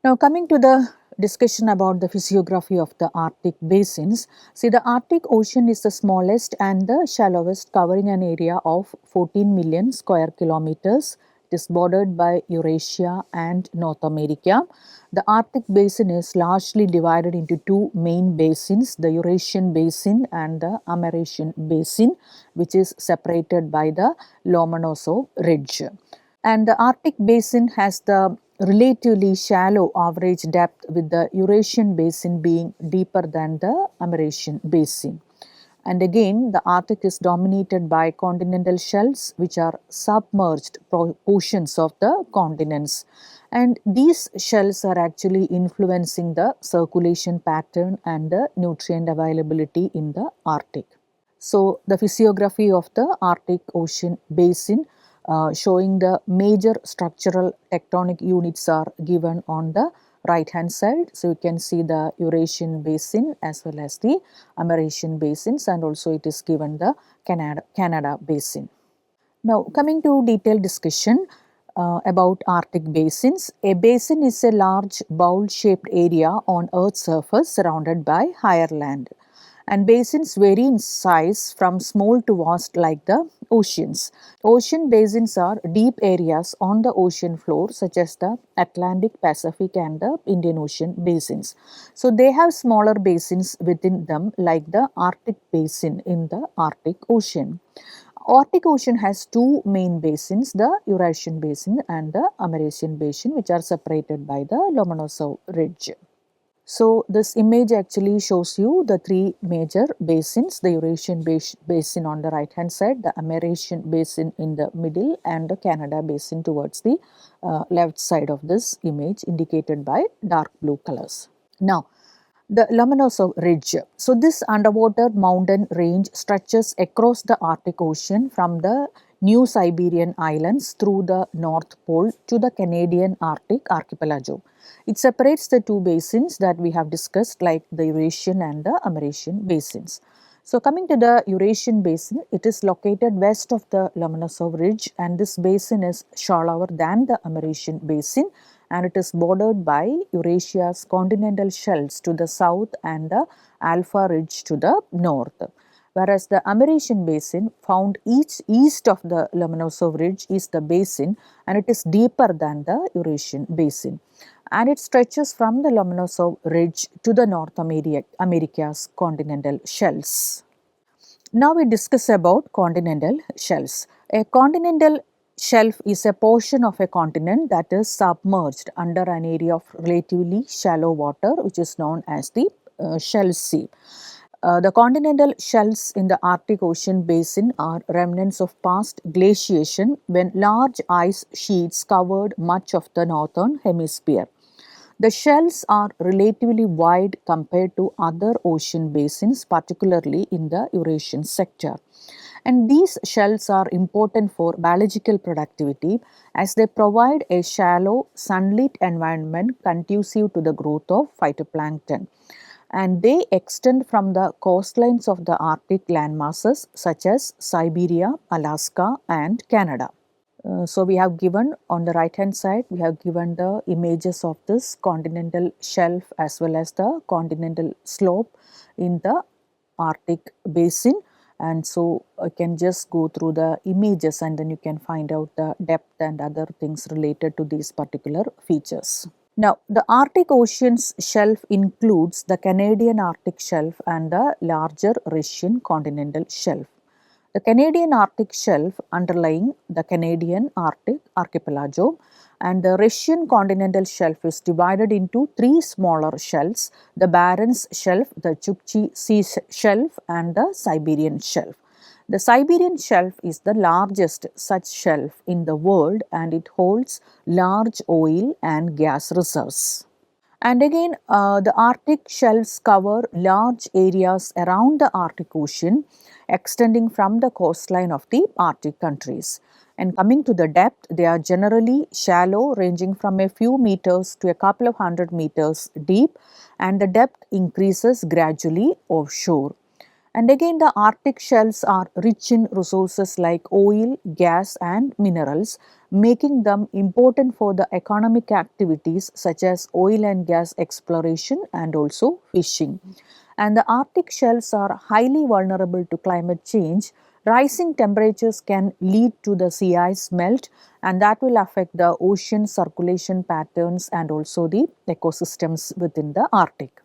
Now coming to the discussion about the physiography of the Arctic basins. See, the Arctic Ocean is the smallest and the shallowest, covering an area of 14 million square kilometers. It is bordered by Eurasia and North America. The Arctic Basin is largely divided into two main basins, the Eurasian Basin and the American Basin, which is separated by the Lomonosov Ridge. And the Arctic Basin has the relatively shallow average depth, with the Eurasian Basin being deeper than the American Basin. And again, the Arctic is dominated by continental shelves, which are submerged portions of the continents. And these shelves are actually influencing the circulation pattern and the nutrient availability in the Arctic. So, the physiography of the Arctic Ocean Basin showing the major structural tectonic units are given on the right hand side. So, you can see the Eurasian Basin as well as the American Basins, and also it is given the Canada Basin. Now, coming to detailed discussion about Arctic basins. A basin is a large bowl-shaped area on Earth's surface surrounded by higher land. And basins vary in size from small to vast, like the oceans. Ocean basins are deep areas on the ocean floor, such as the Atlantic, Pacific and the Indian Ocean basins. So they have smaller basins within them, like the Arctic Basin in the Arctic Ocean. Arctic Ocean has two main basins, the Eurasian Basin and the American Basin, which are separated by the Lomonosov Ridge. So, this image actually shows you the three major basins, the Eurasian Basin on the right hand side, the American Basin in the middle and the Canada Basin towards the left side of this image, indicated by dark blue colors. Now, the Lomonosov Ridge. So, this underwater mountain range stretches across the Arctic Ocean from the New Siberian Islands through the North Pole to the Canadian Arctic Archipelago. It separates the two basins that we have discussed, like the Eurasian and the American basins. So, coming to the Eurasian Basin, it is located west of the Lomonosov Ridge, and this basin is shallower than the American Basin, and it is bordered by Eurasia's continental shelves to the south and the Alpha Ridge to the north. Whereas the American Basin, found east of the Lomonosov Ridge, is the basin, and it is deeper than the Eurasian Basin. And it stretches from the Lomonosov Ridge to the North America's continental shelves. Now we discuss about continental shelves. A continental shelf is a portion of a continent that is submerged under an area of relatively shallow water, which is known as the shelf sea. The continental shelves in the Arctic Ocean Basin are remnants of past glaciation, when large ice sheets covered much of the northern hemisphere. The shelves are relatively wide compared to other ocean basins, particularly in the Eurasian sector. And these shelves are important for biological productivity, as they provide a shallow, sunlit environment conducive to the growth of phytoplankton. And they extend from the coastlines of the Arctic landmasses such as Siberia, Alaska and Canada. So we have given on the right hand side, we have given the images of this continental shelf as well as the continental slope in the Arctic Basin. And so you can just go through the images and then you can find out the depth and other things related to these particular features. Now, the Arctic Ocean's shelf includes the Canadian Arctic Shelf and the larger Russian continental shelf. The Canadian Arctic Shelf underlying the Canadian Arctic Archipelago, and the Russian continental shelf is divided into three smaller shelves: the Barents Shelf, the Chukchi Sea Shelf and the Siberian Shelf. The Siberian Shelf is the largest such shelf in the world, and it holds large oil and gas reserves. And again, the Arctic shelves cover large areas around the Arctic Ocean, extending from the coastline of the Arctic countries. And coming to the depth, they are generally shallow, ranging from a few meters to a couple of 100 meters deep, and the depth increases gradually offshore. And again, the Arctic shelves are rich in resources like oil, gas and minerals, making them important for the economic activities such as oil and gas exploration and also fishing. And the Arctic shelves are highly vulnerable to climate change. Rising temperatures can lead to the sea ice melt, and that will affect the ocean circulation patterns and also the ecosystems within the Arctic.